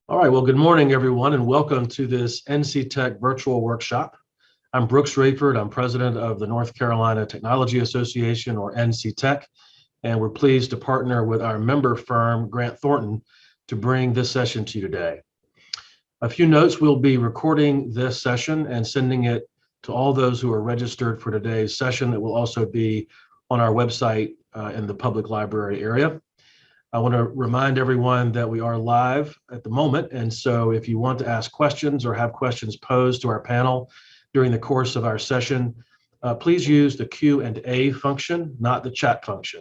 All right, well, good morning, everyone, and welcome to this NC Tech virtual workshop. I'm Brooks Rayford. I'm president of the North Carolina Technology Association, or NC Tech, and we're pleased to partner with our member firm, Grant Thornton, to bring this session to you today. A few notes: we'll be recording this session and sending it to all those who are registered for today's session. It will also be on our website in the public library area. I want to remind everyone that we are live at the moment, and so if you want to ask questions or have questions posed to our panel during the course of our session, please use the Q&A function, not the chat function.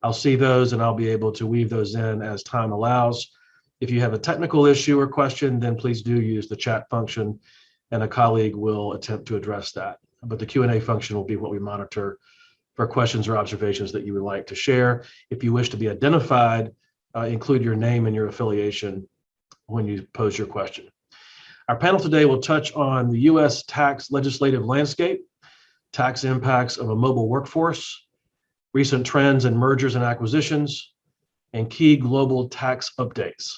I'll see those and I'll be able to weave those in as time allows. If you have a technical issue or question, then please do use the chat function and a colleague will attempt to address that. But the Q&A function will be what we monitor for questions or observations that you would like to share. If you wish to be identified, include your name and your affiliation when you pose your question. Our panel today will touch on the U.S. tax legislative landscape, tax impacts of a mobile workforce, recent trends in mergers and acquisitions, and key global tax updates.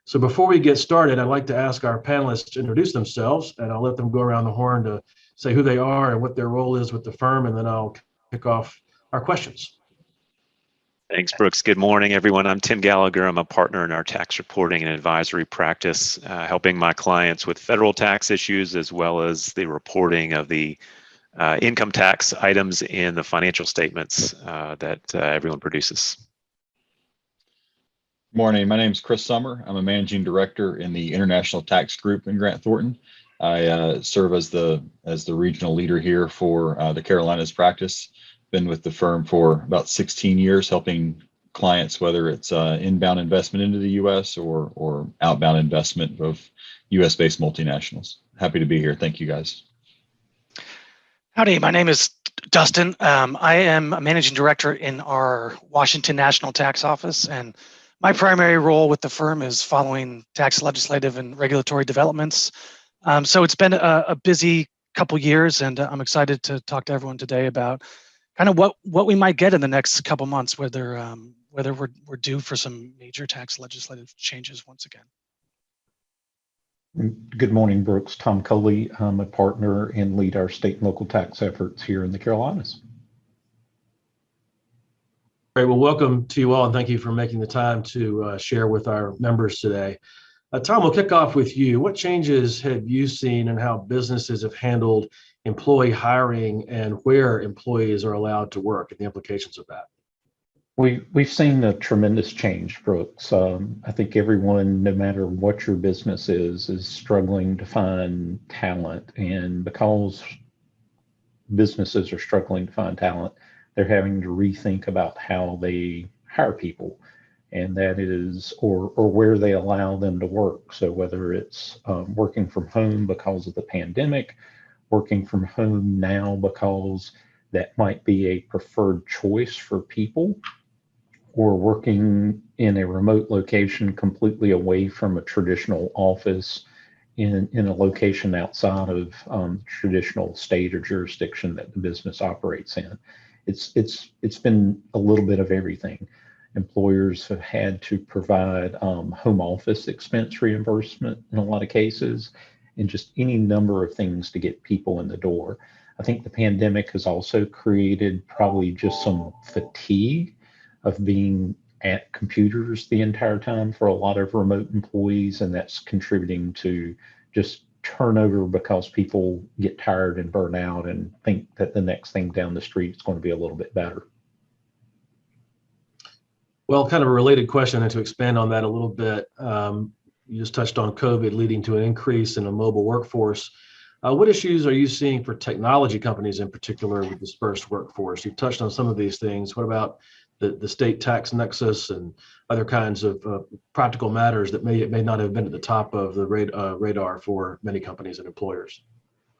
So before we get started, I'd like to ask our panelists to introduce themselves, and I'll let them go around the horn to say who they are and what their role is with the firm, and then I'll kick off our questions. Thanks, Brooks. Good morning, everyone. I'm Tim Gallagher. I'm a partner in our tax reporting and advisory practice, helping my clients with federal tax issues as well as the reporting of the income tax items in the financial statements that everyone produces. Morning, my name is Chris Summer. I'm a managing director in the International Tax Group in Grant Thornton. I serve as the regional leader here for the Carolinas practice. Been with the firm for about 16 years, helping clients, whether it's inbound investment into the U.S. or outbound investment of U.S.-based multinationals. Happy to be here. Thank you, guys. Howdy, my name is Dustin. I am a managing director in our Washington National Tax Office, and my primary role with the firm is following tax legislative and regulatory developments. So it's been a busy couple years, and I'm excited to talk to everyone today about kind of what we might get in the next couple months, whether we're due for some major tax legislative changes once again. Good morning, Brooks. Tom Coley. I'm a partner and lead our state and local tax efforts here in the Carolinas. Great. Well, welcome to you all, and thank you for making the time to share with our members today. Tom, we'll kick off with you. What changes have you seen in how businesses have handled employee hiring and where employees are allowed to work and the implications of that? We've seen a tremendous change, Brooks. I think everyone, no matter what your business is struggling to find talent. And because businesses are struggling to find talent, they're having to rethink about how they hire people. And that is, or where they allow them to work. So whether it's working from home because of the pandemic, working from home now because that might be a preferred choice for people, or working in a remote location completely away from a traditional office in a location outside of traditional state or jurisdiction that the business operates in. It's been a little bit of everything. Employers have had to provide home office expense reimbursement in a lot of cases, and just any number of things to get people in the door. I think the pandemic has also created probably just some fatigue of being at computers the entire time for a lot of remote employees, and that's contributing to just turnover because people get tired and burn out and think that the next thing down the street is going to be a little bit better. Well, kind of a related question, and to expand on that a little bit, you just touched on COVID leading to an increase in a mobile workforce. What issues are you seeing for technology companies in particular with dispersed workforce? You've touched on some of these things. What about the state tax nexus and other kinds of practical matters that may not have been at the top of the radar for many companies and employers?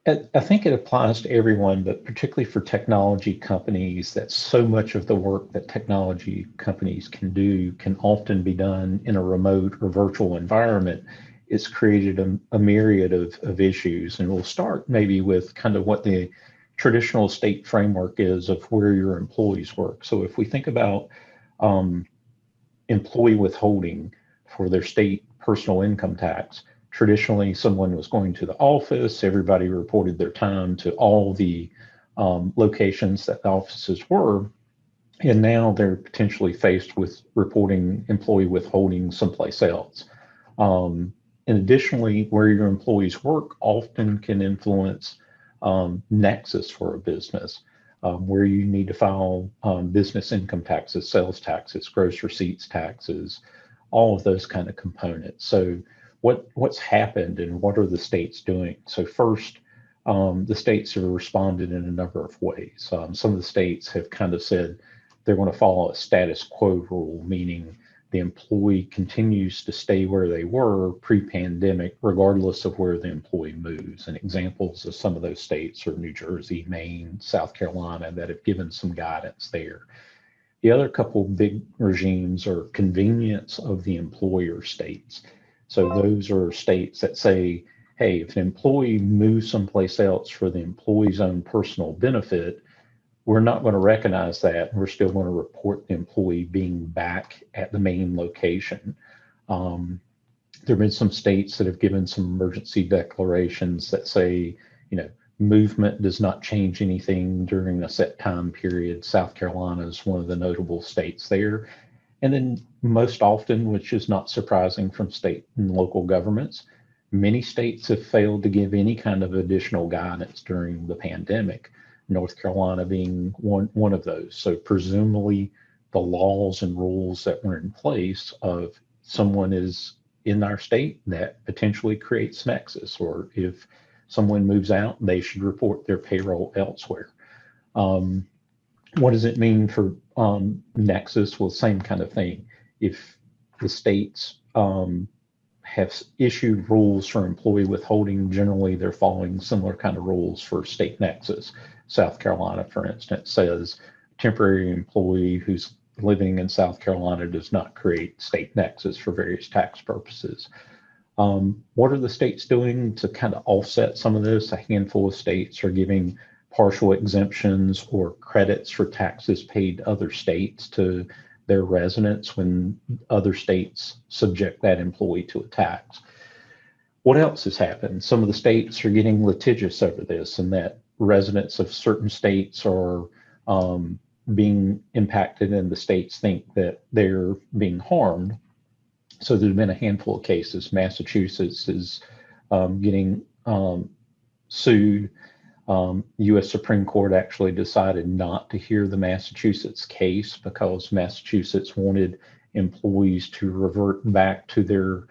I think it applies to everyone, but particularly for technology companies, that so much of the work that technology companies can do can often be done in a remote or virtual environment. It's created a myriad of issues. And we'll start maybe with kind of what the traditional state framework is of where your employees work. So if we think about employee withholding for their state personal income tax. Traditionally, someone was going to the office, everybody reported their time to all the locations that the offices were, and now they're potentially faced with reporting employee withholding someplace else. And additionally, where your employees work often can influence nexus for a business, where you need to file business income taxes, sales taxes, gross receipts taxes, all of those kind of components. So what's happened and what are the states doing? So first, the states have responded in a number of ways. Some of the states have kind of said they're going to follow a status quo rule, meaning the employee continues to stay where they were pre-pandemic, regardless of where the employee moves. And examples of some of those states are New Jersey, Maine, South Carolina, that have given some guidance there. The other couple big regimes are convenience of the employer states. So those are states that say, hey, if an employee moves someplace else for the employee's own personal benefit, we're not going to recognize that. We're still going to report the employee being back at the main location. There have been some states that have given some emergency declarations that say, movement does not change anything during a set time period. South Carolina is one of the notable states there. And then most often, which is not surprising from state and local governments, many states have failed to give any kind of additional guidance during the pandemic. North Carolina being one of those. So presumably the laws and rules that were in place of someone is in our state, that potentially creates nexus, or if someone moves out, they should report their payroll elsewhere. What does it mean for nexus? Well, same kind of thing. If the states have issued rules for employee withholding, generally they're following similar kind of rules for state nexus. South Carolina, for instance, says temporary employee who's living in South Carolina does not create state nexus for various tax purposes. What are the states doing to kind of offset some of this? A handful of states are giving partial exemptions or credits for taxes paid to other states to their residents when other states subject that employee to a tax. What else has happened? Some of the states are getting litigious over this, and that residents of certain states are being impacted and the states think that they're being harmed. So there's been a handful of cases. Massachusetts is getting sued. U.S. Supreme Court actually decided not to hear the Massachusetts case because Massachusetts wanted employees to revert back to their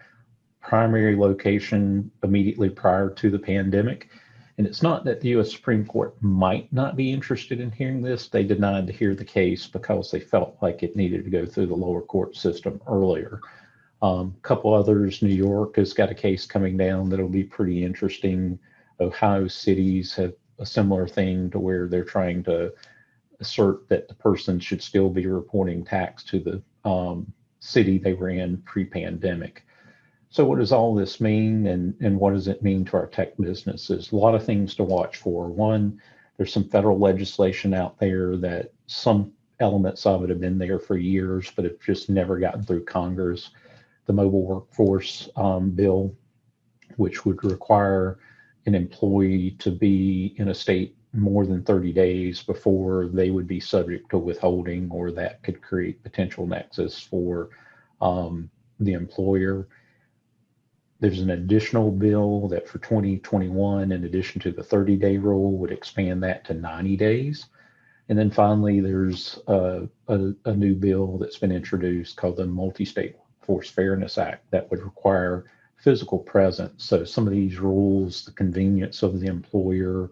primary location immediately prior to the pandemic. And it's not that the U.S. Supreme Court might not be interested in hearing this. They denied to hear the case because they felt like it needed to go through the lower court system earlier. A couple others, New York has got a case coming down that'll be pretty interesting. Ohio cities have a similar thing to where they're trying to assert that the person should still be reporting tax to the city they were in pre-pandemic. So what does all this mean, and what does it mean to our tech businesses? A lot of things to watch for. One, there's some federal legislation out there that some elements of it have been there for years, but have just never gotten through Congress. The mobile workforce bill, which would require an employee to be in a state more than 30 days before they would be subject to withholding, or that could create potential nexus for the employer. There's an additional bill that for 2021, in addition to the 30-day rule, would expand that to 90 days. And then finally, there's a new bill that's been introduced called the Multi-State Workforce Fairness Act that would require physical presence. So some of these rules, the convenience of the employer,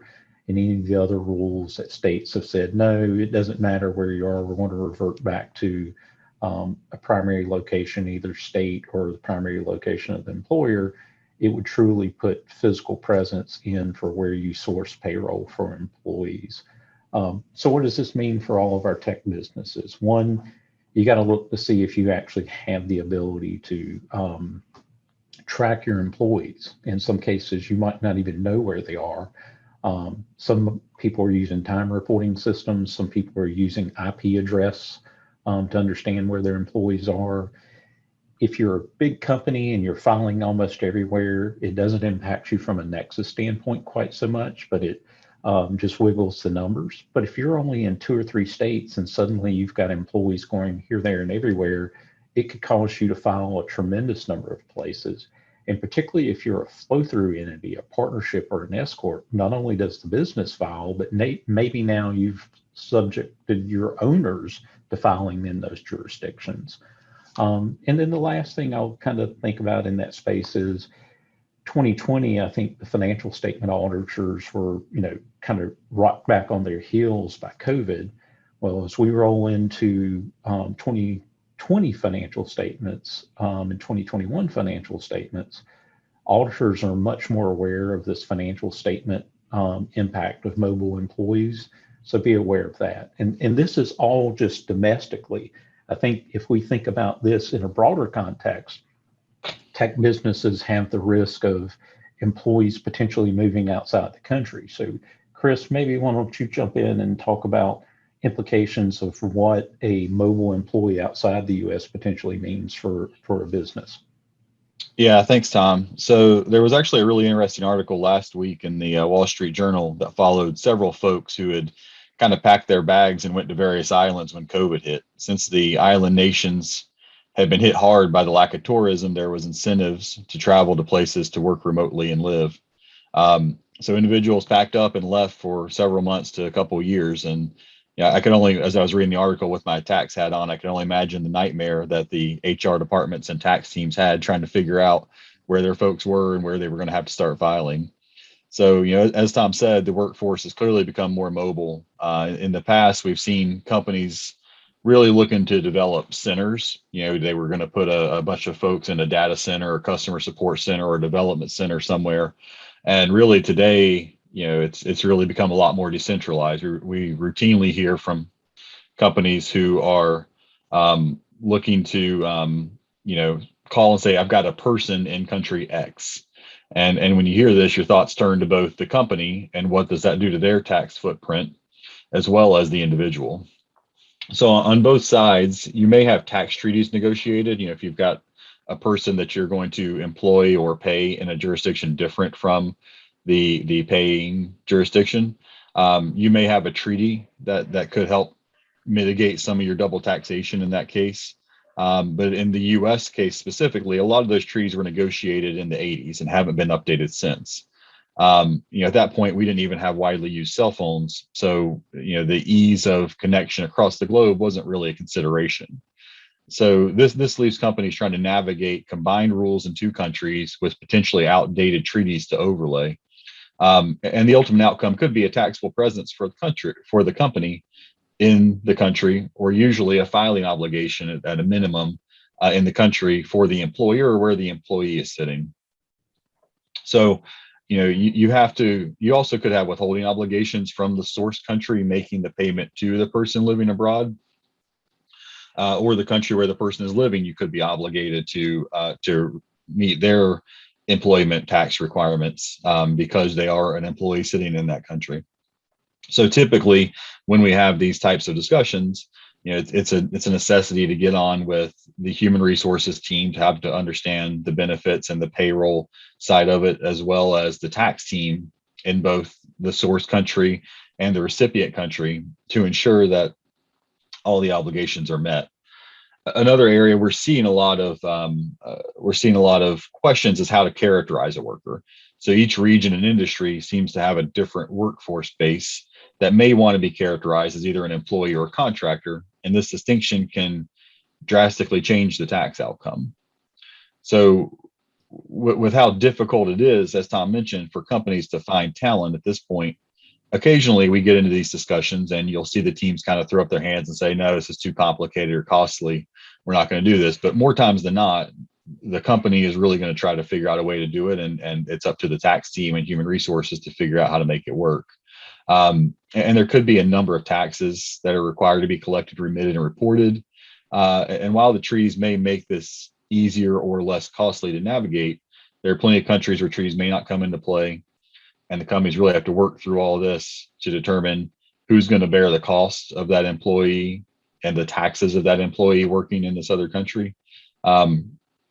and any of the other rules that states have said, no, it doesn't matter where you are, we're going to revert back to a primary location, either state or the primary location of the employer. It would truly put physical presence in for where you source payroll for employees. So what does this mean for all of our tech businesses? One, you got to look to see if you actually have the ability to track your employees. In some cases, you might not even know where they are. Some people are using time reporting systems. Some people are using IP address to understand where their employees are. if you're a big company and you're filing almost everywhere, it doesn't impact you from a nexus standpoint quite so much, but it just wiggles the numbers. But if you're only in 2 or 3 states and suddenly you've got employees going here, there, and everywhere, it could cause you to file a tremendous number of places. And particularly if you're a flow-through entity, a partnership, or an S corp, not only does the business file, but maybe now you've subjected your owners to filing in those jurisdictions. And then the last thing I'll kind of think about in that space is 2020. I think the financial statement auditors were, kind of rocked back on their heels by COVID. Well, as we roll into 2020 financial statements and 2021 financial statements, auditors are much more aware of this financial statement impact of mobile employees. So be aware of that. And this is all just domestically. I think if we think about this in a broader context, tech businesses have the risk of employees potentially moving outside the country. So Chris, maybe why don't you jump in and talk about implications of what a mobile employee outside the US potentially means for a business? Yeah, thanks, Tom. So there was actually a really interesting article last week in the Wall Street Journal that followed several folks who had kind of packed their bags and went to various islands when COVID hit. Since the island nations had been hit hard by the lack of tourism, there was incentives to travel to places to work remotely and live. So individuals packed up and left for several months to a couple of years. And yeah, I could only, as I was reading the article with my tax hat on, I could only imagine the nightmare that the HR departments and tax teams had trying to figure out where their folks were and where they were going to have to start filing. So, as Tom said, the workforce has clearly become more mobile. In the past, we've seen companies really looking to develop centers. They were going to put a bunch of folks in a data center or customer support center or development center somewhere. And really today, it's really become a lot more decentralized. We routinely hear from companies who are looking to, call and say, I've got a person in country X. And when you hear this, your thoughts turn to both the company and what does that do to their tax footprint, as well as the individual. So on both sides, you may have tax treaties negotiated. If you've got a person that you're going to employ or pay in a jurisdiction different from the paying jurisdiction, you may have a treaty that could help mitigate some of your double taxation in that case. But in the US case specifically, a lot of those treaties were negotiated in the 80s and haven't been updated since. At that point, we didn't even have widely used cell phones. So, the ease of connection across the globe wasn't really a consideration. So this leaves companies trying to navigate combined rules in 2 countries with potentially outdated treaties to overlay. And the ultimate outcome could be a taxable presence for the company in the country, or usually a filing obligation at a minimum in the country for the employer where the employee is sitting. So, you also could have withholding obligations from the source country making the payment to the person living abroad, or the country where the person is living. You could be obligated to meet their employment tax requirements because they are an employee sitting in that country. So typically, when we have these types of discussions, it's a necessity to get on with the human resources team to have to understand the benefits and the payroll side of it, as well as the tax team in both the source country and the recipient country, to ensure that all the obligations are met. Another area we're seeing a lot of questions is how to characterize a worker. So each region and industry seems to have a different workforce base that may want to be characterized as either an employee or a contractor, and this distinction can drastically change the tax outcome. So with how difficult it is, as Tom mentioned, for companies to find talent at this point, occasionally we get into these discussions and you'll see the teams kind of throw up their hands and say, no, this is too complicated or costly, we're not going to do this. But more times than not, the company is really going to try to figure out a way to do it, and it's up to the tax team and human resources to figure out how to make it work. And there could be a number of taxes that are required to be collected, remitted, and reported. And while the treaties may make this easier or less costly to navigate, there are plenty of countries where treaties may not come into play, and the companies really have to work through all this to determine who's going to bear the costs of that employee and the taxes of that employee working in this other country.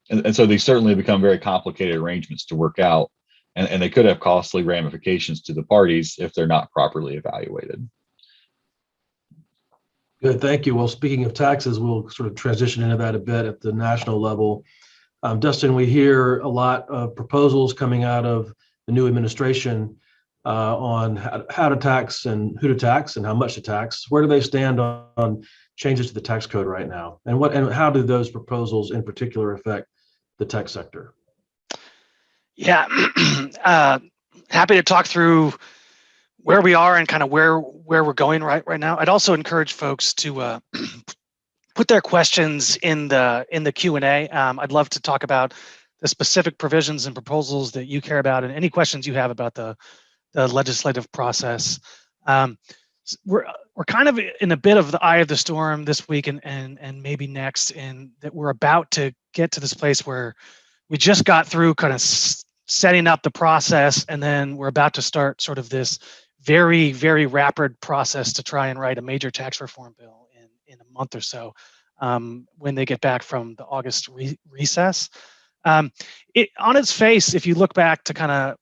And so these certainly become very complicated arrangements to work out, and they could have costly ramifications to the parties if they're not properly evaluated. Good, thank you. Well, speaking of taxes, we'll sort of transition into that a bit at the national level. Dustin, we hear a lot of proposals coming out of the new administration on how to tax and who to tax and how much to tax. Where do they stand on changes to the tax code right now? And how do those proposals in particular affect the tech sector? Yeah, happy to talk through where we are and kind of where we're going right now. I'd also encourage folks to put their questions in the Q&A. I'd love to talk about the specific provisions and proposals that you care about, and any questions you have about the legislative process. We're kind of in a bit of the eye of the storm this week and maybe next, in that we're about to get to this place where we just got through kind of setting up the process, and then we're about to start sort of this very, very rapid process to try and write a major tax reform bill in a month or so, when they get back from the August recess. On its face, if you look back to kind of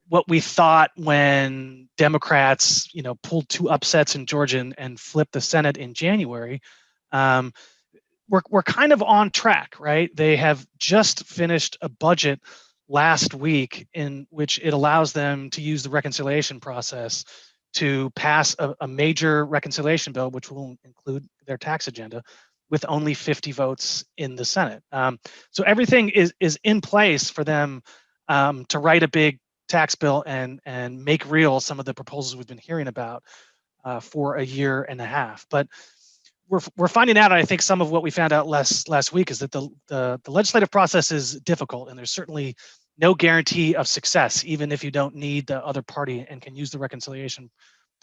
what we thought when Democrats, pulled 2 upsets in Georgia and flipped the Senate in January, we're kind of on track, right? They have just finished a budget last week in which it allows them to use the reconciliation process to pass a major reconciliation bill, which will include their tax agenda, with only 50 votes in the Senate. So everything is in place for them to write a big tax bill and make real some of the proposals we've been hearing about for a year and a half. But we're finding out, and I think some of what we found out last week is that the legislative process is difficult, and there's certainly no guarantee of success, even if you don't need the other party and can use the reconciliation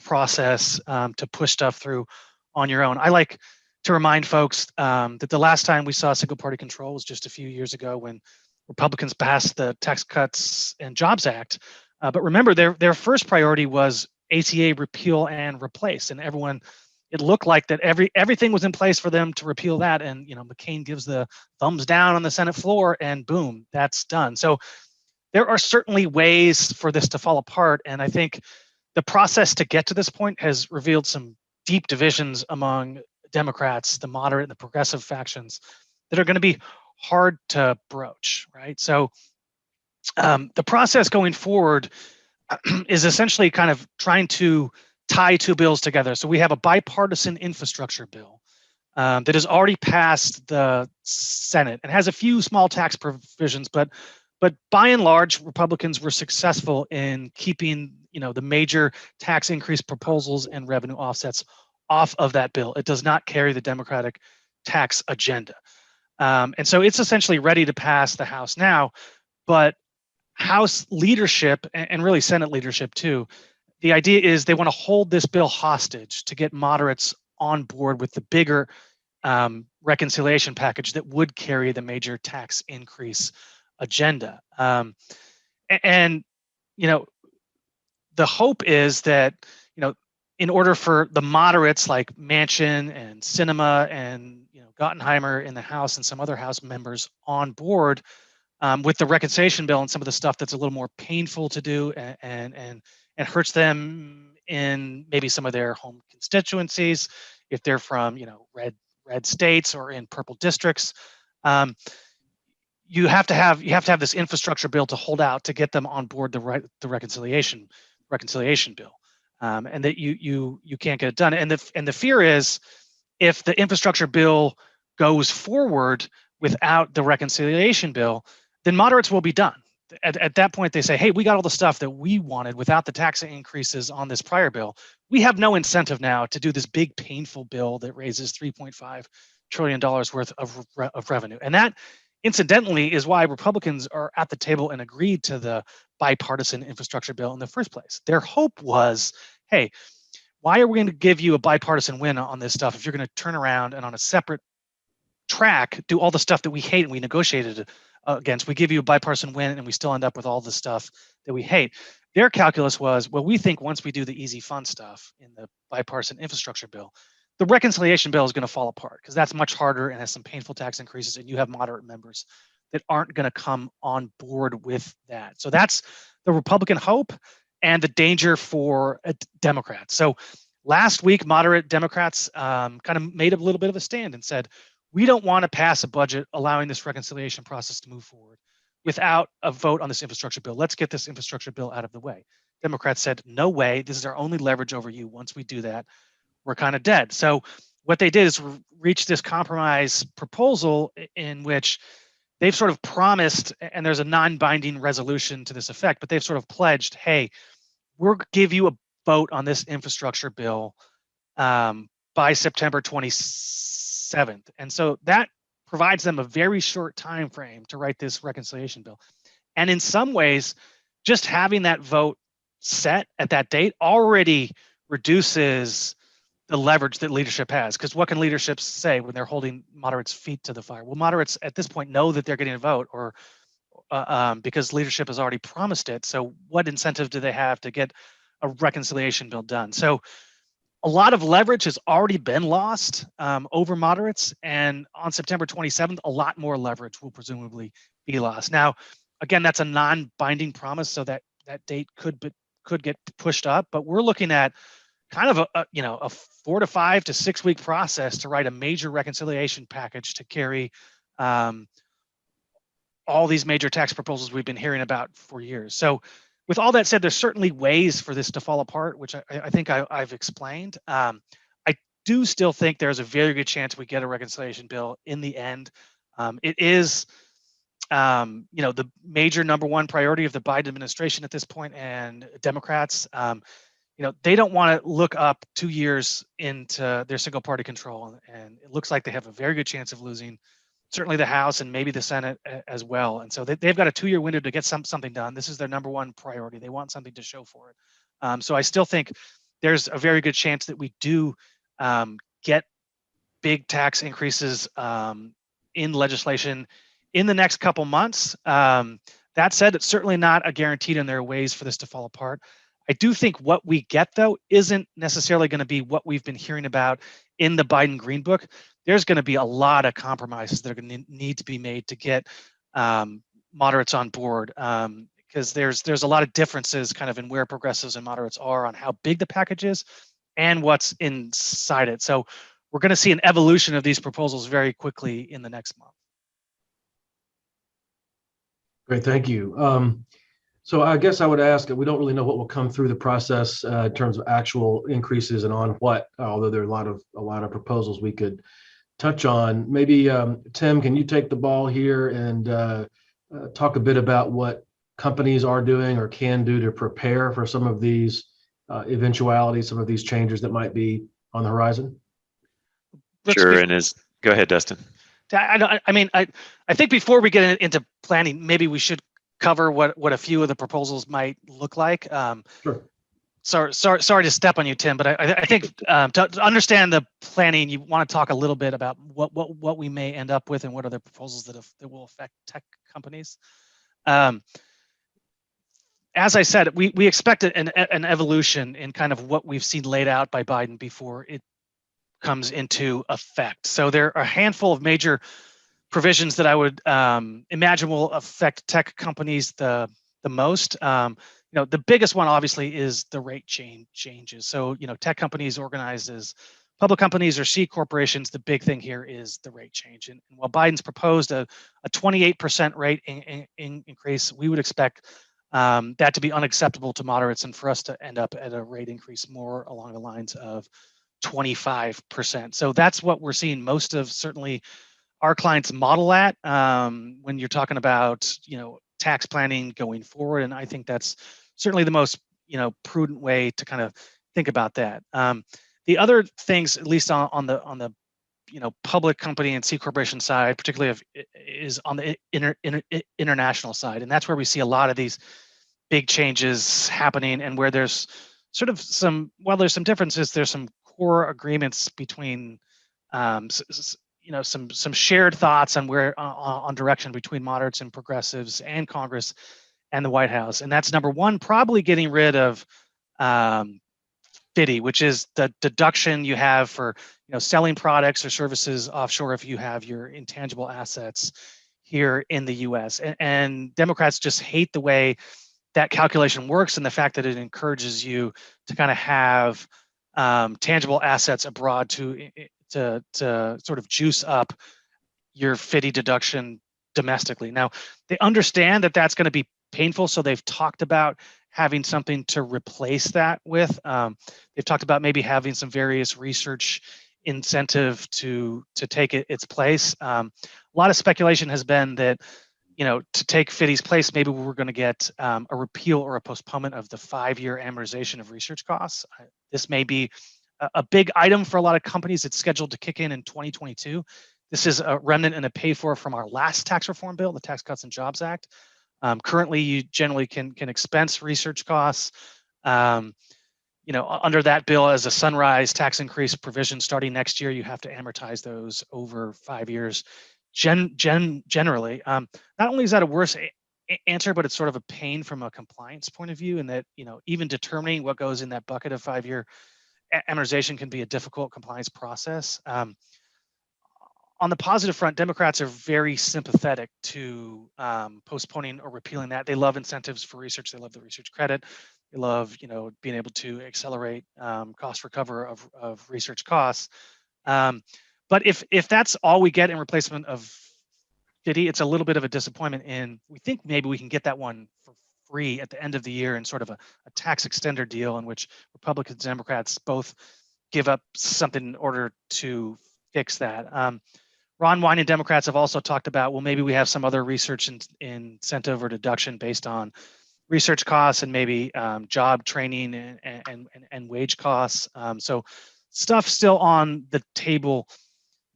process to push stuff through on your own. I like to remind folks that the last time we saw single party control was just a few years ago when Republicans passed the Tax Cuts and Jobs Act. But remember, their first priority was ACA repeal and replace, and it looked like that everything was in place for them to repeal that, and McCain gives the thumbs down on the Senate floor, and boom, that's done. So there are certainly ways for this to fall apart, and I think the process to get to this point has revealed some deep divisions among Democrats, the moderate and the progressive factions, that are going to be hard to broach, right? So the process going forward is essentially kind of trying to tie 2 bills together. So we have a bipartisan infrastructure bill that has already passed the Senate and has a few small tax provisions, but by and large, Republicans were successful in keeping the major tax increase proposals and revenue offsets off of that bill. It does not carry the Democratic tax agenda. And so it's essentially ready to pass the House now, but House leadership and really Senate leadership too, the idea is they want to hold this bill hostage to get moderates on board with the bigger reconciliation package that would carry the major tax increase agenda. And the hope is that in order for the moderates like Manchin and Sinema and Gottheimer in the House and some other House members on board with the reconciliation bill and some of the stuff that's a little more painful to do and hurts them in maybe some of their home constituencies if they're from red states or in purple districts. You have to have this infrastructure bill to hold out to get them on board the reconciliation bill, and that you can't get it done. And the fear is, if the infrastructure bill goes forward without the reconciliation bill, then moderates will be done. At that point, they say, hey, we got all the stuff that we wanted without the tax increases on this prior bill. We have no incentive now to do this big, painful bill that raises $3.5 trillion worth of revenue. And that, incidentally, is why Republicans are at the table and agreed to the bipartisan infrastructure bill in the first place. Their hope was, hey, why are we going to give you a bipartisan win on this stuff if you're going to turn around and on a separate track do all the stuff that we hate and we negotiated against? We give you a bipartisan win and we still end up with all the stuff that we hate. Their calculus was, well, we think once we do the easy fun stuff in the bipartisan infrastructure bill, the reconciliation bill is going to fall apart because that's much harder and has some painful tax increases, and you have moderate members that aren't going to come on board with that. So that's the Republican hope and the danger for Democrats. So last week, moderate Democrats kind of made a little bit of a stand and said, we don't want to pass a budget allowing this reconciliation process to move forward without a vote on this infrastructure bill. Let's get this infrastructure bill out of the way. Democrats said, no way, this is our only leverage over you. Once we do that, we're kind of dead. So what they did is reach this compromise proposal in which they've sort of promised, and there's a non-binding resolution to this effect, but they've sort of pledged, hey, we'll give you a vote on this infrastructure bill by September 27th. And so that provides them a very short time frame to write this reconciliation bill. And in some ways, just having that vote set at that date already reduces the leverage that leadership has. Because what can leadership say when they're holding moderates' feet to the fire? Well, moderates at this point know that they're getting a vote, or because leadership has already promised it. So what incentive do they have to get a reconciliation bill done? So a lot of leverage has already been lost over moderates, and on September 27th, a lot more leverage will presumably be lost. Now, again, that's a non-binding promise, so that date could get pushed up, but we're looking at kind of a 4 to 5 to 6 week process to write a major reconciliation package to carry all these major tax proposals we've been hearing about for years. So with all that said, there's certainly ways for this to fall apart, which I think I've explained. I do still think there's a very good chance we get a reconciliation bill in the end. It is the major number one priority of the Biden administration at this point, and Democrats. They don't want to look up 2 years into their single party control, and it looks like they have a very good chance of losing certainly the House and maybe the Senate as well. And so they've got a 2 year window to get something done. This is their number one priority. They want something to show for it. So I still think there's a very good chance that we do get big tax increases in legislation in the next couple months. That said, it's certainly not a guarantee, and there are ways for this to fall apart. I do think what we get, though, isn't necessarily going to be what we've been hearing about in the Biden Green Book. There's going to be a lot of compromises that are going to need to be made to get moderates on board, because there's a lot of differences kind of in where progressives and moderates are on how big the package is and what's inside it. So we're going to see an evolution of these proposals very quickly in the next month. Great, thank you. So I guess I would ask, we don't really know what will come through the process in terms of actual increases and on what, although there are a lot of proposals we could touch on. Maybe Tim, can you take the ball here and talk a bit about what companies are doing or can do to prepare for some of these eventualities, some of these changes that might be on the horizon? Sure, go ahead, Dustin. I think before we get into planning, maybe we should cover what a few of the proposals might look like. Sure. Sorry to step on you, Tim, but I think to understand the planning, you want to talk a little bit about what we may end up with and what are the proposals that will affect tech companies. As I said, we expect an evolution in kind of what we've seen laid out by Biden before it comes into effect. So there are a handful of major provisions that I would imagine will affect tech companies the most. The biggest one obviously is the rate changes. So tech companies organized as public companies or C corporations, the big thing here is the rate change. And while Biden's proposed a 28% rate increase, we would expect that to be unacceptable to moderates and for us to end up at a rate increase more along the lines of 25%. So that's what we're seeing most of certainly our clients model at when you're talking about tax planning going forward, and I think that's certainly the most prudent way to kind of think about that. The other things, at least on the public company and C corporation side, particularly is on the international side, and that's where we see a lot of these big changes happening, and where there's sort of some differences, there's some core agreements between some shared thoughts on where on direction between moderates and progressives and Congress and the White House. And that's number one, probably getting rid of FDII, which is the deduction you have for selling products or services offshore if you have your intangible assets here in the US. And Democrats just hate the way that calculation works and the fact that it encourages you to kind of have tangible assets abroad to sort of juice up your FDII deduction domestically. Now, they understand that that's going to be painful, so they've talked about having something to replace that with. They've talked about maybe having some various research incentive to take its place. A lot of speculation has been that, to take FDII's place, maybe we're going to get a repeal or a postponement of the 5-year amortization of research costs. This may be a big item for a lot of companies. It's scheduled to kick in 2022. This is a remnant and a pay for from our last tax reform bill, the Tax Cuts and Jobs Act. Currently, you generally can expense research costs. Under that bill, as a sunrise tax increase provision starting next year, you have to amortize those over 5 years. Generally, not only is that a worse answer, but it's sort of a pain from a compliance point of view, in that even determining what goes in that bucket of 5-year amortization can be a difficult compliance process. On the positive front, Democrats are very sympathetic to postponing or repealing that. They love incentives for research. They love the research credit. They love, being able to accelerate cost recover of research costs. But if that's all we get in replacement of FDII, it's a little bit of a disappointment. And we think maybe we can get that one for free at the end of the year in sort of a tax extender deal in which Republicans and Democrats both give up something in order to fix that. Ron Wine and Democrats have also talked about, well, maybe we have some other research incentive or deduction based on research costs and maybe job training and wage costs. So stuff still on the table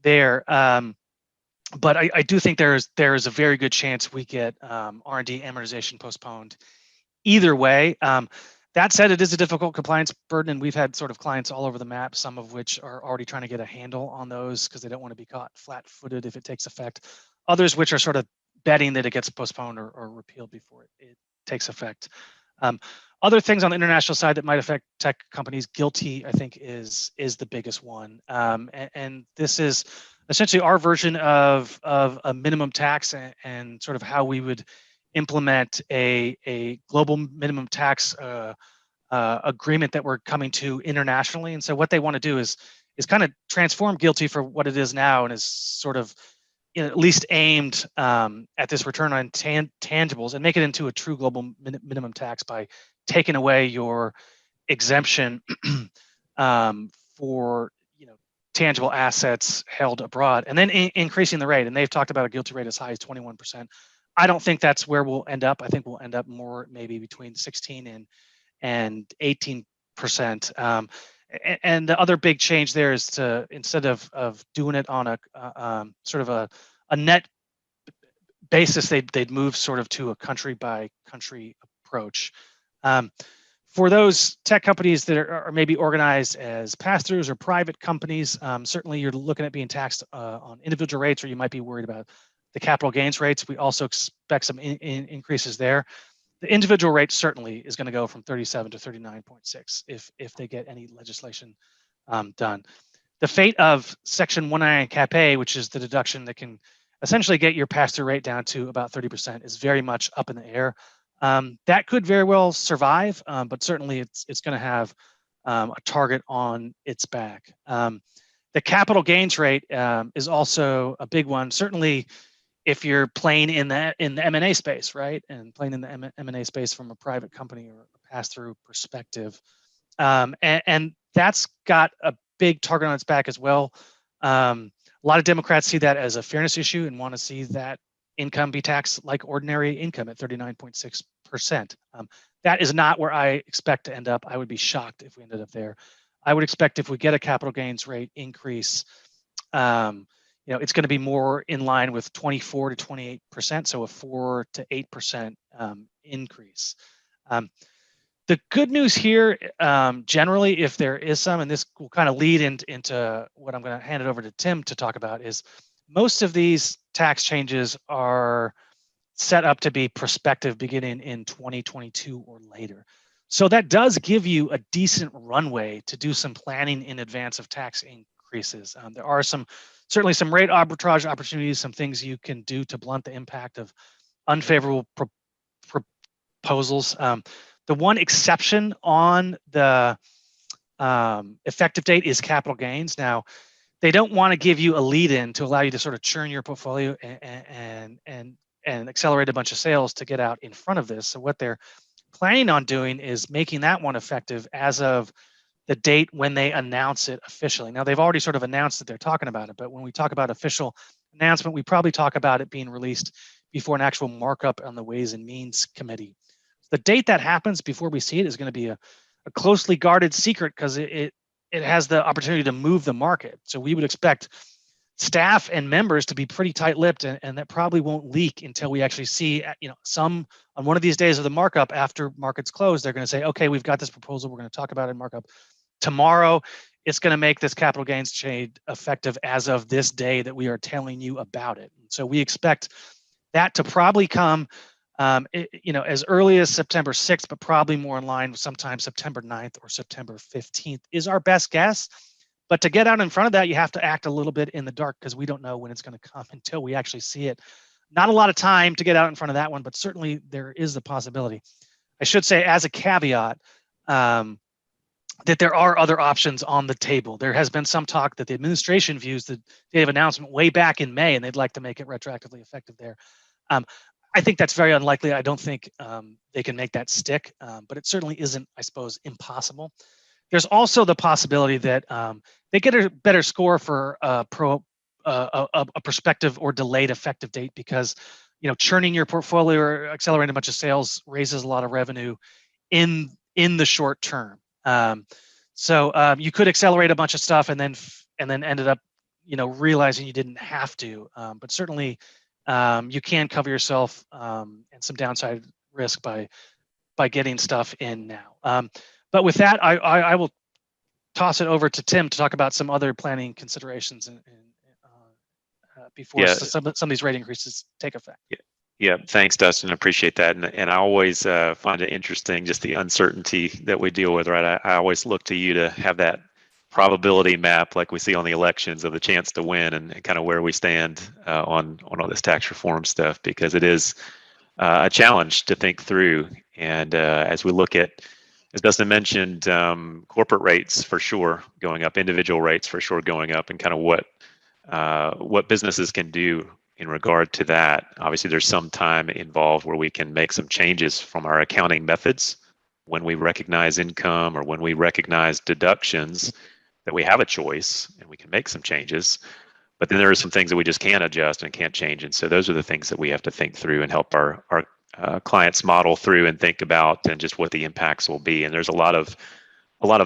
there. But I do think there is a very good chance we get R&D amortization postponed either way. That said, it is a difficult compliance burden, and we've had sort of clients all over the map, some of which are already trying to get a handle on those because they don't want to be caught flat-footed if it takes effect. Others which are sort of betting that it gets postponed or repealed before it takes effect. Other things on the international side that might affect tech companies, GILTI, I think, is the biggest one. And this is essentially our version of a minimum tax and sort of how we would implement a global minimum tax agreement that we're coming to internationally. And so what they want to do is kind of transform GILTI for what it is now, and is sort of at least aimed at this return on tangibles, and make it into a true global minimum tax by taking away your exemption for tangible assets held abroad, and then increasing the rate. And they've talked about a GILTI rate as high as 21%. I don't think that's where we'll end up. I think we'll end up more maybe between 16 and 18%. And the other big change there is to, instead of doing it on a sort of a net basis, they'd move sort of to a country by country approach. For those tech companies that are maybe organized as pass-throughs or private companies, certainly you're looking at being taxed on individual rates, or you might be worried about the capital gains rates. We also expect some increases there. The individual rate certainly is going to go from 37 to 39.6 if they get any legislation done. The fate of Section 199 Cap A, which is the deduction that can essentially get your pass-through rate down to about 30%, is very much up in the air. That could very well survive, but certainly it's going to have a target on its back. The capital gains rate is also a big one. Certainly, if you're playing in the M&A space, right, and playing in the M&A space from a private company or a pass-through perspective, and that's got a big target on its back as well. A lot of Democrats see that as a fairness issue and want to see that income be taxed like ordinary income at 39.6%. That is not where I expect to end up. I would be shocked if we ended up there. I would expect if we get a capital gains rate increase, it's going to be more in line with 24 to 28%, so a 4 to 8% increase. The good news here, generally, if there is some, and this will kind of lead into what I'm going to hand it over to Tim to talk about, is most of these tax changes are set up to be prospective beginning in 2022 or later. So that does give you a decent runway to do some planning in advance of tax increases. There are some certainly some rate arbitrage opportunities, some things you can do to blunt the impact of unfavorable proposals. The one exception on the effective date is capital gains. Now, they don't want to give you a lead-in to allow you to sort of churn your portfolio and accelerate a bunch of sales to get out in front of this. So what they're planning on doing is making that one effective as of the date when they announce it officially. Now, they've already sort of announced that they're talking about it, but when we talk about official announcement, we probably talk about it being released before an actual markup on the Ways and Means Committee. The date that happens before we see it is going to be a closely guarded secret because it has the opportunity to move the market. So we would expect staff and members to be pretty tight-lipped, and that probably won't leak until we actually see, some on one of these days of the markup after markets close. They're going to say, okay, we've got this proposal. We're going to talk about it in markup tomorrow. It's going to make this capital gains trade effective as of this day that we are telling you about it. So we expect that to probably come as early as September 6th, but probably more in line with sometime September 9th or September 15th is our best guess. But to get out in front of that, you have to act a little bit in the dark because we don't know when it's going to come until we actually see it. Not a lot of time to get out in front of that one, but certainly there is the possibility. I should say as a caveat that there are other options on the table. There has been some talk that the administration views the date of announcement way back in May, and they'd like to make it retroactively effective there. I think that's very unlikely. I don't think they can make that stick, but it certainly isn't, I suppose, impossible. There's also the possibility that they get a better score for a prospective or delayed effective date because, churning your portfolio or accelerating a bunch of sales raises a lot of revenue in the short term. So you could accelerate a bunch of stuff and then ended up, realizing you didn't have to. But certainly, you can cover yourself and some downside risk by getting stuff in now. But with that, I will toss it over to Tim to talk about some other planning considerations before some of these rate increases take effect. Yeah, thanks, Dustin. I appreciate that. And I always find it interesting, just the uncertainty that we deal with, right? I always look to you to have that probability map like we see on the elections of the chance to win and kind of where we stand on all this tax reform stuff, because it is a challenge to think through. And as we look at, as Dustin mentioned, corporate rates for sure going up, individual rates for sure going up, and kind of what businesses can do in regard to that. Obviously, there's some time involved where we can make some changes from our accounting methods when we recognize income or when we recognize deductions, that we have a choice and we can make some changes. But then there are some things that we just can't adjust and can't change. And so those are the things that we have to think through and help our clients model through and think about, and just what the impacts will be. And there's a lot of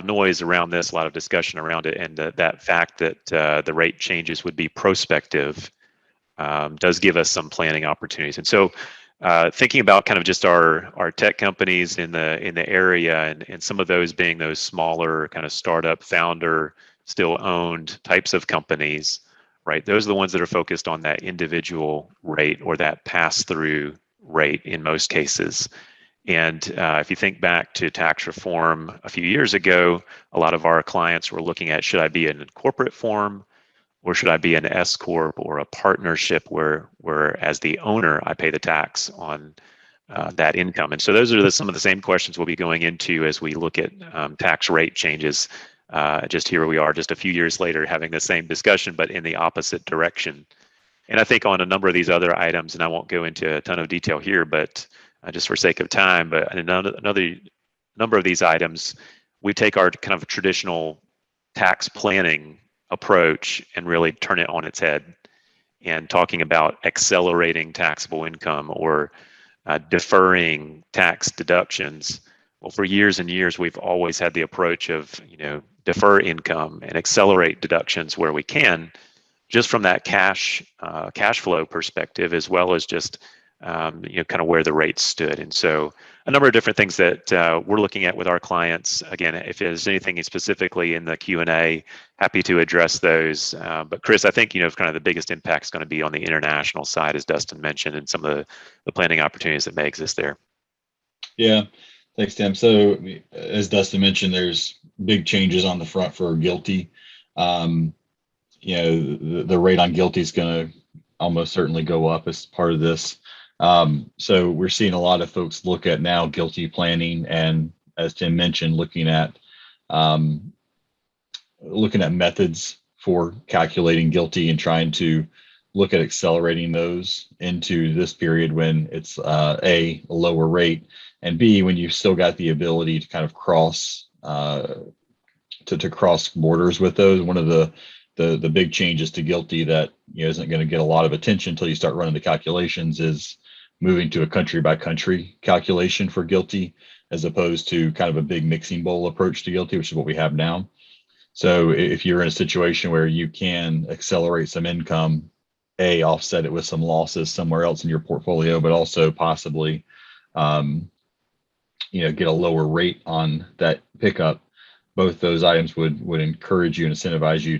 noise around this, a lot of discussion around it, and that fact that the rate changes would be prospective does give us some planning opportunities. And so thinking about kind of just our tech companies in the area, and some of those being those smaller kind of startup founder still owned types of companies, right? Those are the ones that are focused on that individual rate or that pass-through rate in most cases. And if you think back to tax reform a few years ago, a lot of our clients were looking at, should I be in corporate form, or should I be an S corp or a partnership where as the owner I pay the tax on that income? And so those are some of the same questions we'll be going into as we look at tax rate changes. Just here we are, just a few years later, having the same discussion, but in the opposite direction. And I think on a number of these other items, and I won't go into a ton of detail here, but just for sake of time, but another number of these items, we take our kind of traditional tax planning approach and really turn it on its head, and talking about accelerating taxable income or deferring tax deductions. Well, for years and years, we've always had the approach of, defer income and accelerate deductions where we can, just from that cash flow perspective, as well as just kind of where the rates stood. And so a number of different things that we're looking at with our clients. Again, if there's anything specifically in the Q&A, happy to address those. But Chris, I think, kind of the biggest impact is going to be on the international side, as Dustin mentioned, and some of the planning opportunities that may exist there. Yeah, thanks, Tim. So as Dustin mentioned, there's big changes on the front for GILTI. the rate on guilty is going to almost certainly go up as part of this. So we're seeing a lot of folks look at now guilty planning, and as Tim mentioned, looking at methods for calculating guilty and trying to look at accelerating those into this period when it's a lower rate, and B, when you've still got the ability to kind of cross to cross borders with those. One of the big changes to guilty that isn't going to get a lot of attention until you start running the calculations is moving to a country by country calculation for guilty, as opposed to kind of a big mixing bowl approach to guilty, which is what we have now. So if you're in a situation where you can accelerate some income, offset it with some losses somewhere else in your portfolio, but also possibly get a lower rate on that pickup, both those items would encourage you and incentivize you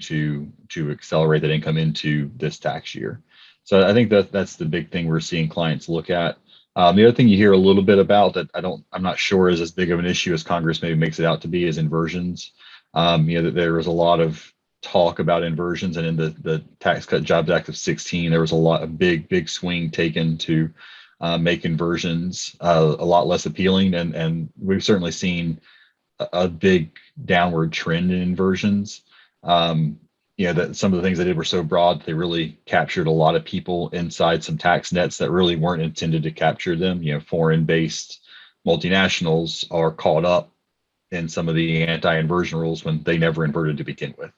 to accelerate that income into this tax year. So I think that's the big thing we're seeing clients look at. The other thing you hear a little bit about that I'm not sure is as big of an issue as Congress maybe makes it out to be is inversions. That there was a lot of talk about inversions, and in the Tax Cut Jobs Act of 2016, there was a big swing taken to make inversions a lot less appealing, and we've certainly seen a big downward trend in inversions. That some of the things they did were so broad that they really captured a lot of people inside some tax nets that really weren't intended to capture them. Foreign-based multinationals are caught up in some of the anti-inversion rules when they never inverted to begin with.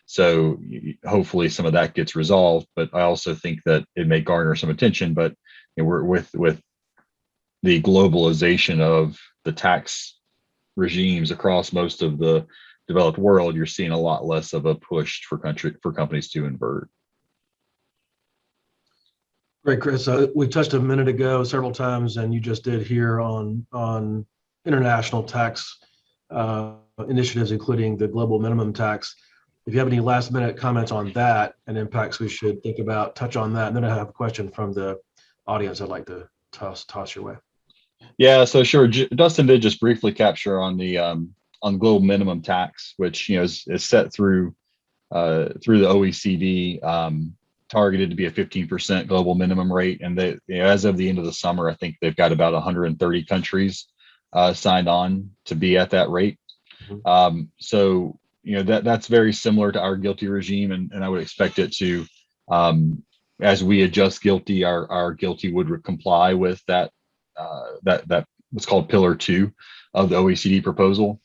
So hopefully some of that gets resolved, but I also think that it may garner some attention. But we're with the globalization of the tax regimes across most of the developed world, you're seeing a lot less of a push for companies to invert. Great, Chris. We touched a minute ago several times, and you just did here on international tax initiatives, including the global minimum tax. If you have any last minute comments on that and impacts we should think about, touch on that. And then I have a question from the audience I'd like to toss your way. Yeah, so sure. Dustin did just briefly capture on the global minimum tax, which is set through the OECD, targeted to be a 15% global minimum rate. And they, as of the end of the summer, I think they've got about 130 countries signed on to be at that rate. Mm-hmm. So that's very similar to our guilty regime, and I would expect it to, as we adjust guilty, our guilty would comply with that what's called Pillar 2 of the OECD proposal.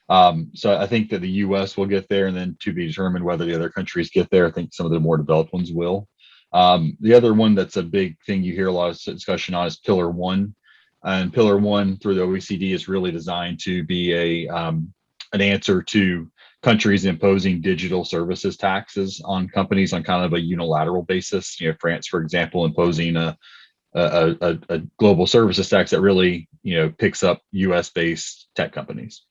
So I think that the U.S. will get there, and then to be determined whether the other countries get there. I think some of the more developed ones will. The other one that's a big thing you hear a lot of discussion on is Pillar 1, and Pillar 1 through the OECD is really designed to be an answer to countries imposing digital services taxes on companies on kind of a unilateral basis. France, for example, imposing a global services tax that really picks up US-based tech companies.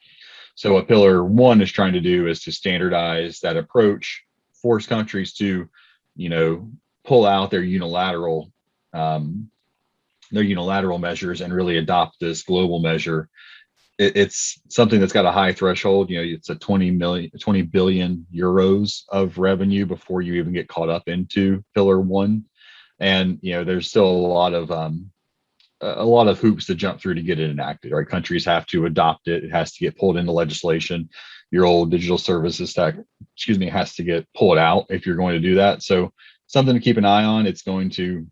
So what Pillar 1 is trying to do is to standardize that approach, force countries to pull out their unilateral measures and really adopt this global measure. It's something that's got a high threshold. It's a 20 billion euros of revenue before you even get caught up into Pillar 1. And there's still a lot of hoops to jump through to get it enacted. Right, countries have to adopt it. It has to get pulled into legislation. Your old digital services tax, has to get pulled out if you're going to do that. So something to keep an eye on. It's going to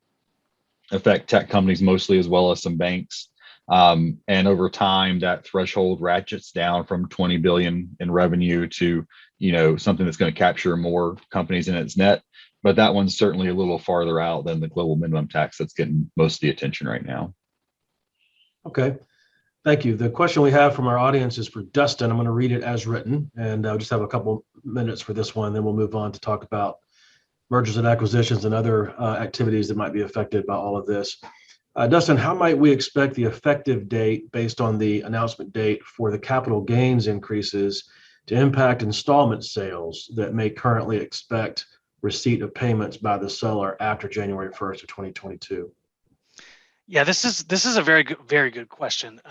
affect tech companies mostly, as well as some banks. And over time, that threshold ratchets down from 20 billion in revenue to something that's going to capture more companies in its net. But that one's certainly a little farther out than the global minimum tax that's getting most of the attention right now. Okay, thank you. The question we have from our audience is for Dustin. I'm going to read it as written, and I'll just have a couple minutes for this one. Then we'll move on to talk about mergers and acquisitions and other activities that might be affected by all of this. Dustin, how might we expect the effective date based on the announcement date for the capital gains increases to impact installment sales that may currently expect receipt of payments by the seller after January 1st of 2022? Yeah, this is a very good question.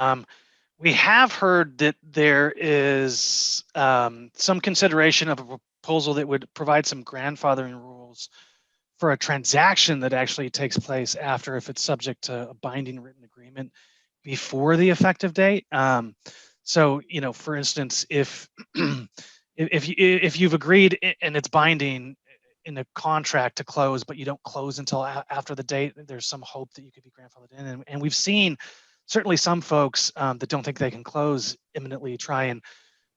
We have heard that there is some consideration of a proposal that would provide some grandfathering rules for a transaction that actually takes place after, if it's subject to a binding written agreement before the effective date. So, for instance, if if you've agreed and it's binding in a contract to close, but you don't close until after the date, there's some hope that you could be grandfathered in. And we've seen certainly some folks that don't think they can close imminently try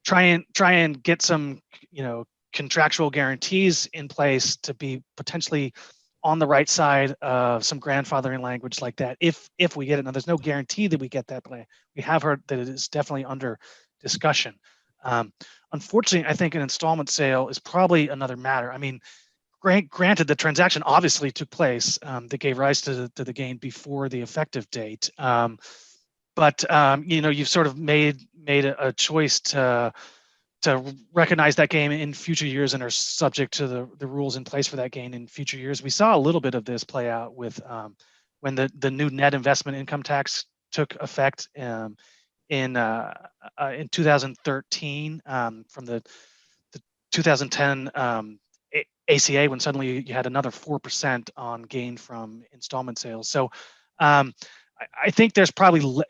and get some, contractual guarantees in place to be potentially on the right side of some grandfathering language like that, if we get it. Now, there's no guarantee that we get that, but we have heard that it is definitely under discussion. Unfortunately, I think an installment sale is probably another matter. I mean, granted, the transaction obviously took place that gave rise to the gain before the effective date. But you've sort of made a choice to recognize that gain in future years and are subject to the rules in place for that gain in future years. We saw a little bit of this play out with when the new net investment income tax took effect in 2013 from the 2010 ACA, when suddenly you had another 4% on gain from installment sales. So I think there's probably,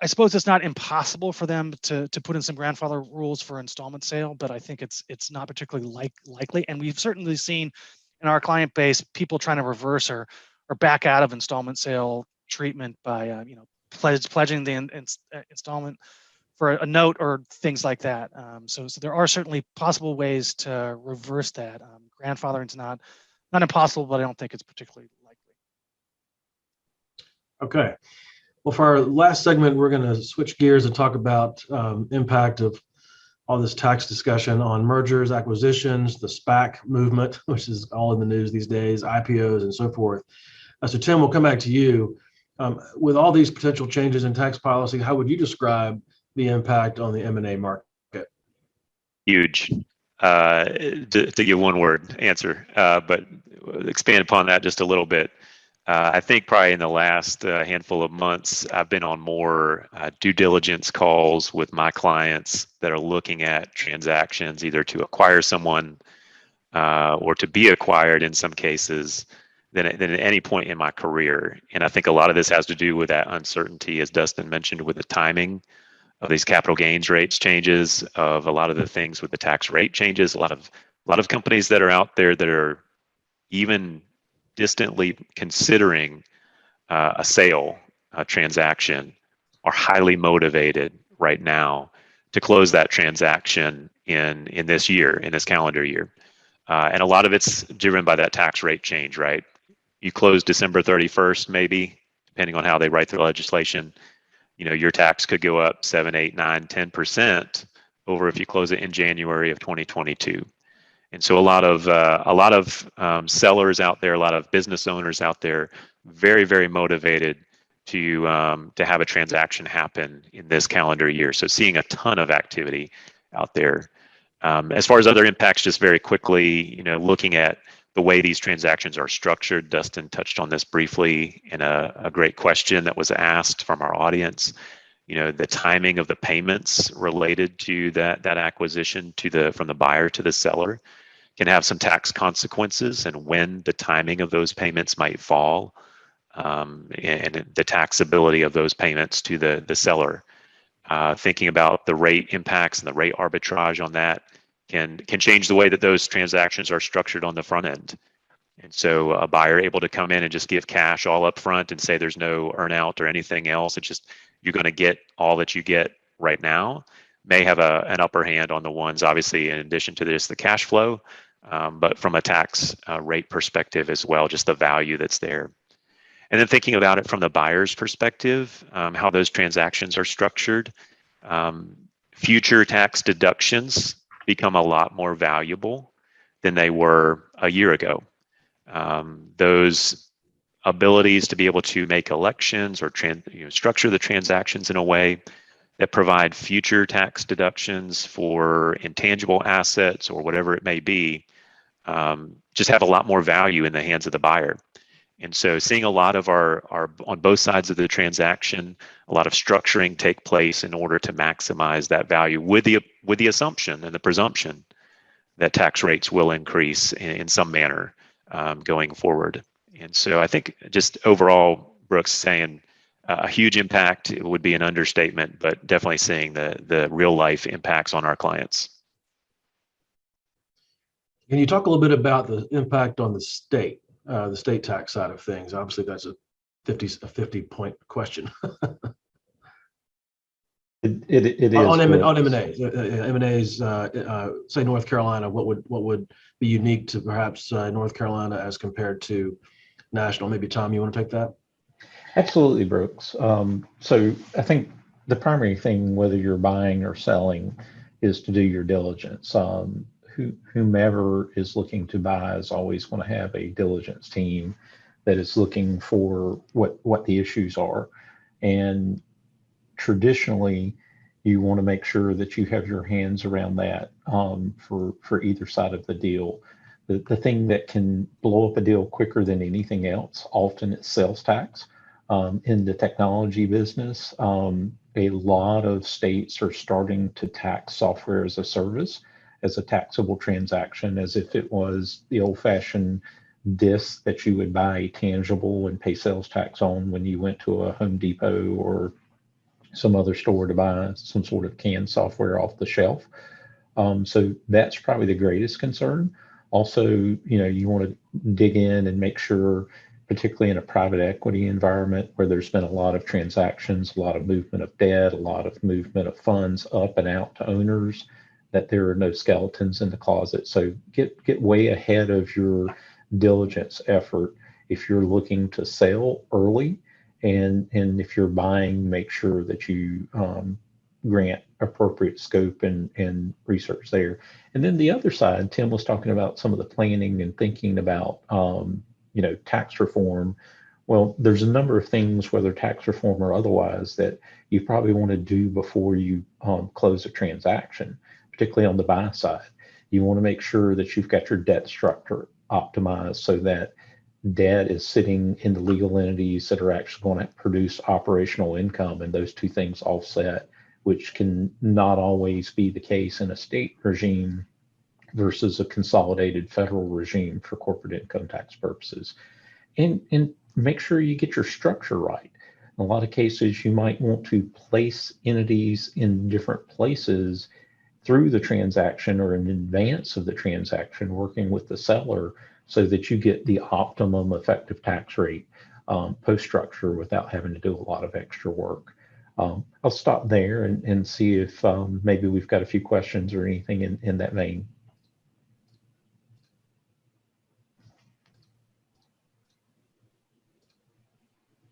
I suppose it's not impossible for them to put in some grandfather rules for installment sale, but I think it's not particularly likely. And we've certainly seen in our client base people trying to reverse or back out of installment sale treatment by pledging the installment for a note or things like that. So there are certainly possible ways to reverse that. Grandfathering's not impossible, but I don't think it's particularly likely. Okay. Well, for our last segment, we're going to switch gears and talk about impact of all this tax discussion on mergers, acquisitions, the SPAC movement, which is all in the news these days, IPOs and so forth. So Tim, we'll come back to you. With all these potential changes in tax policy, how would you describe the impact on the M&A market? Huge. To give one word answer, but expand upon that just a little bit. I think probably in the last handful of months, I've been on more due diligence calls with my clients that are looking at transactions either to acquire someone or to be acquired in some cases than at any point in my career. And I think a lot of this has to do with that uncertainty, as Dustin mentioned, with the timing of these capital gains rates changes, of a lot of the things with the tax rate changes. A lot of companies that are out there that are even distantly considering a sale transaction are highly motivated right now to close that transaction in this year, in this calendar year. And a lot of it's driven by that tax rate change, right? You close December 31st, maybe, depending on how they write the legislation, your tax could go up 7, 8, 9, 10% over if you close it in January of 2022. And so a lot of sellers out there, a lot of business owners out there, very, very motivated to have a transaction happen in this calendar year. So seeing a ton of activity out there. As far as other impacts, just very quickly, looking at the way these transactions are structured. Dustin touched on this briefly in a great question that was asked from our audience. The timing of the payments related to that acquisition from the buyer to the seller can have some tax consequences, and when the timing of those payments might fall, and the taxability of those payments to the seller. Thinking about the rate impacts and the rate arbitrage on that can change the way that those transactions are structured on the front end. And so a buyer able to come in and just give cash all up front and say there's no earnout or anything else, it's just you're going to get all that you get right now, may have an upper hand on the ones, obviously, in addition to this, the cash flow, but from a tax rate perspective as well, just the value that's there. And then thinking about it from the buyer's perspective, how those transactions are structured, future tax deductions become a lot more valuable than they were a year ago. Those abilities to be able to make elections or structure the transactions in a way that provide future tax deductions for intangible assets or whatever it may be, just have a lot more value in the hands of the buyer. And so seeing a lot of our on both sides of the transaction, a lot of structuring take place in order to maximize that value with the assumption and the presumption that tax rates will increase in some manner going forward. And so I think just overall, Brooks, saying a huge impact would be an understatement, but definitely seeing the real life impacts on our clients. Can you talk a little bit about the impact on the state tax side of things? Obviously, that's a 50-point question. It is on Brooks. M&As, say North Carolina, what would be unique to perhaps North Carolina as compared to national? Maybe Tom, you want to take that? Absolutely, Brooks. So I think the primary thing, whether you're buying or selling, is to do your diligence. Whomever is looking to buy is always going to have a diligence team that is looking for what the issues are. And traditionally, you want to make sure that you have your hands around that for either side of the deal. The thing that can blow up a deal quicker than anything else, often it's sales tax. In the technology business, a lot of states are starting to tax software as a service as a taxable transaction, as if it was the old-fashioned disc that you would buy tangible and pay sales tax on when you went to a Home Depot or some other store to buy some sort of canned software off the shelf. So that's probably the greatest concern. Also, you want to dig in and make sure, particularly in a private equity environment where there's been a lot of transactions, a lot of movement of debt, a lot of movement of funds up and out to owners, that there are no skeletons in the closet. So get way ahead of your diligence effort if you're looking to sell early, and if you're buying, make sure that you grant appropriate scope and research there. And then the other side, Tim was talking about some of the planning and thinking about tax reform. Well, there's a number of things, whether tax reform or otherwise, that you probably want to do before you close a transaction, particularly on the buy side. You want to make sure that you've got your debt structure optimized so that debt is sitting in the legal entities that are actually going to produce operational income, and those two things offset, which can not always be the case in a state regime versus a consolidated federal regime for corporate income tax purposes. And make sure you get your structure right. In a lot of cases, you might want to place entities in different places through the transaction or in advance of the transaction, working with the seller so that you get the optimum effective tax rate post-structure without having to do a lot of extra work. I'll stop there and see if maybe we've got a few questions or anything in that vein.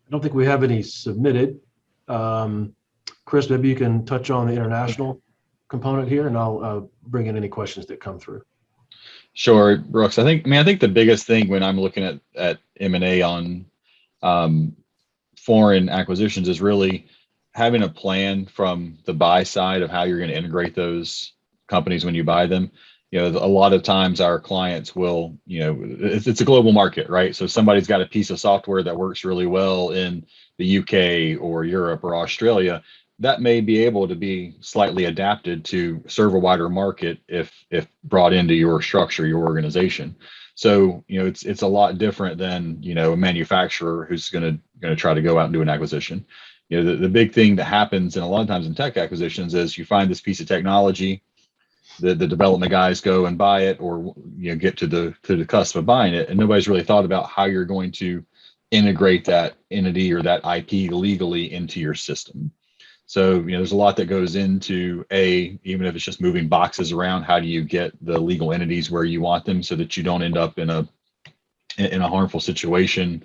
I don't think we have any submitted. Chris, maybe you can touch on the international component here, and I'll bring in any questions that come through. Sure, Brooks. I think the biggest thing when I'm looking at M&A on foreign acquisitions is really having a plan from the buy side of how you're going to integrate those companies when you buy them. A lot of times our clients will, it's a global market, right? So somebody's got a piece of software that works really well in the UK or Europe or Australia. That may be able to be slightly adapted to serve a wider market if brought into your structure, your organization. So, it's a lot different than, a manufacturer who's going to try to go out and do an acquisition. The big thing that happens in a lot of times in tech acquisitions is you find this piece of technology, the development guys go and buy it, or get to the cusp of buying it, and nobody's really thought about how you're going to integrate that entity or that IP legally into your system. So, there's a lot that goes into even if it's just moving boxes around, how do you get the legal entities where you want them so that you don't end up in a harmful situation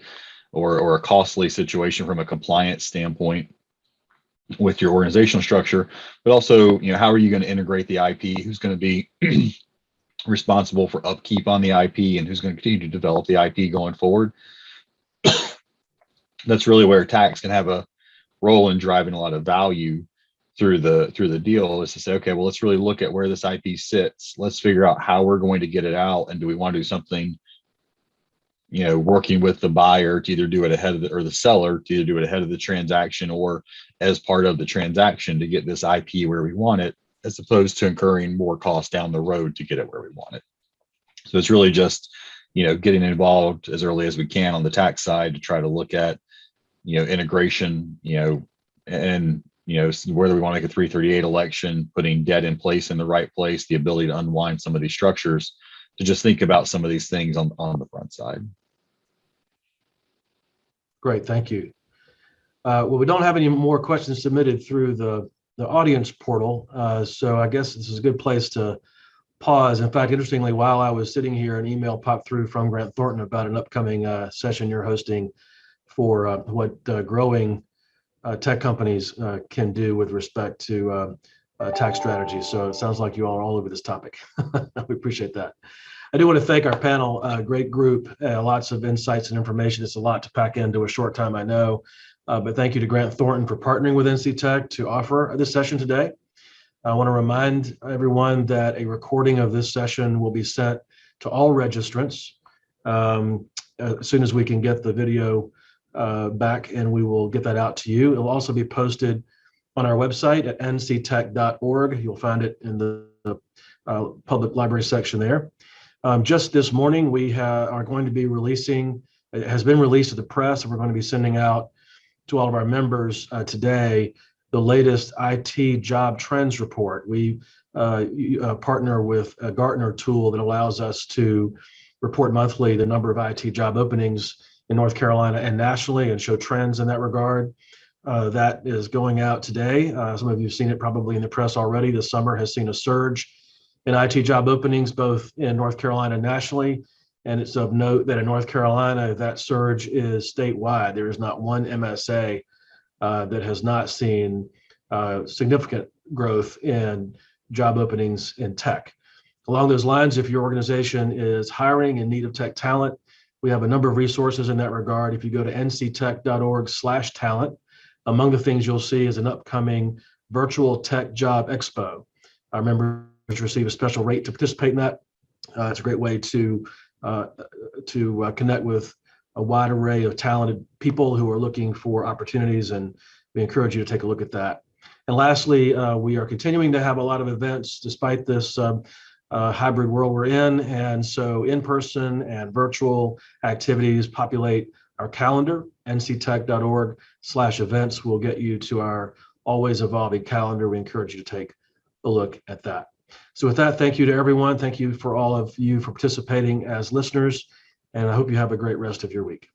or a costly situation from a compliance standpoint with your organizational structure, but also, how are you going to integrate the IP? Who's going to be responsible for upkeep on the IP, and who's going to continue to develop the IP going forward? That's really where tax can have a role in driving a lot of value through the deal, is to say, okay, well, let's really look at where this IP sits. Let's figure out how we're going to get it out, and do we want to do something, working with the buyer to either do it ahead of the seller to either do it ahead of the transaction or as part of the transaction to get this IP where we want it, as opposed to incurring more costs down the road to get it where we want it. So it's really just, getting involved as early as we can on the tax side to try to look at, integration, and, whether we want to make a 338 election, putting debt in place in the right place, the ability to unwind some of these structures, to just think about some of these things on the front side. Great, thank you. Well, we don't have any more questions submitted through the audience portal, so I guess this is a good place to pause. In fact, interestingly, while I was sitting here, an email popped through from Grant Thornton about an upcoming session you're hosting for what growing tech companies can do with respect to tax strategy. So it sounds like you all are all over this topic. We appreciate that. I do want to thank our panel, great group, lots of insights and information. It's a lot to pack into a short time, I know. But thank you to Grant Thornton for partnering with NC Tech to offer this session today. I want to remind everyone that a recording of this session will be sent to all registrants as soon as we can get the video back, and we will get that out to you. It will also be posted on our website at nctech.org. You'll find it in the public library section there. Just this morning, we are going to be releasing, it has been released to the press, and we're going to be sending out to all of our members today the latest IT job trends report. We partner with a Gartner tool that allows us to report monthly the number of IT job openings in North Carolina and nationally and show trends in that regard. That is going out today. Some of you have seen it probably in the press already. The summer has seen a surge in IT job openings, both in North Carolina and nationally. And it's of note that in North Carolina, that surge is statewide. There is not one MSA that has not seen significant growth in job openings in tech. Along those lines, if your organization is hiring in need of tech talent, we have a number of resources in that regard. If you go to nctech.org/talent, among the things you'll see is an upcoming virtual tech job expo. Our members receive a special rate to participate in that. It's a great way to connect with a wide array of talented people who are looking for opportunities, and we encourage you to take a look at that. And lastly, we are continuing to have a lot of events despite this hybrid world we're in, and so in-person and virtual activities populate our calendar. nctech.org/events will get you to our always evolving calendar. We encourage you to take a look at that. So with that, thank you to everyone. Thank you for all of you for participating as listeners, and I hope you have a great rest of your week.